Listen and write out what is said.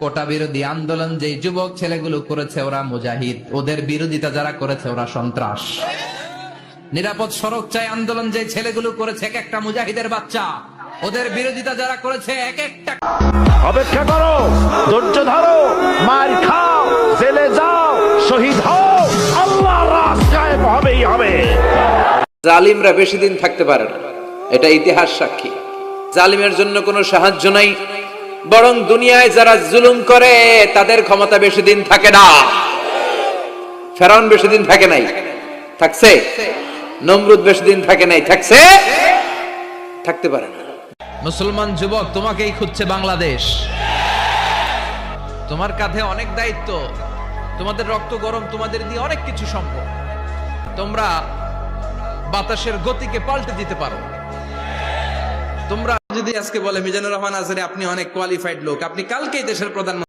কোটা বিরোধী আন্দোলন যে যুবক ছেলেগুলো করেছে ওরা মুজাহিদ, ওদের বিরোধিতা যারা করেছে ওরা সন্ত্রাস। নিরাপদ সড়ক চাই আন্দোলন যে ছেলেগুলো করেছে এক একটা মুজাহিদের বাচ্চা, ওদের বিরোধিতা যারা করেছে এক একটা। অপেক্ষা করো, ধৈর্য ধরো, মার খাও, জেলে যাও, শহীদ হও, আল্লাহর রাজ কায়েম হবেই হবে। জালিমরা বেশি দিন থাকতে পারে না, এটা ইতিহাস সাক্ষী। জালিমের জন্য কোনো সাহায্য নাই, বরং দুনিয়ায় যারা জুলুম করে তাদের ক্ষমতা বেশি দিন থাকে না। ফেরাউন বেশি দিন থাকে নাই, থাকছে। নমরুদ বেশি দিন থাকে নাই, থাকছে, থাকতে পারে না। মুসলমান যুবক, তোমাকেই খুঁজছে বাংলাদেশ। তোমার কাঁধে অনেক দায়িত্ব, তোমাদের রক্ত গরম, তোমাদের দিয়ে অনেক কিছু সম্ভব। তোমরা বাতাসের গতিকে পাল্টে দিতে পারো। তোমরা যদি আজকে বলে মিজানুর রহমান আজহারী আপনি অনেক কোয়ালিফাইড লোক, আপনি কালকেই দেশের প্রধানমন্ত্রী।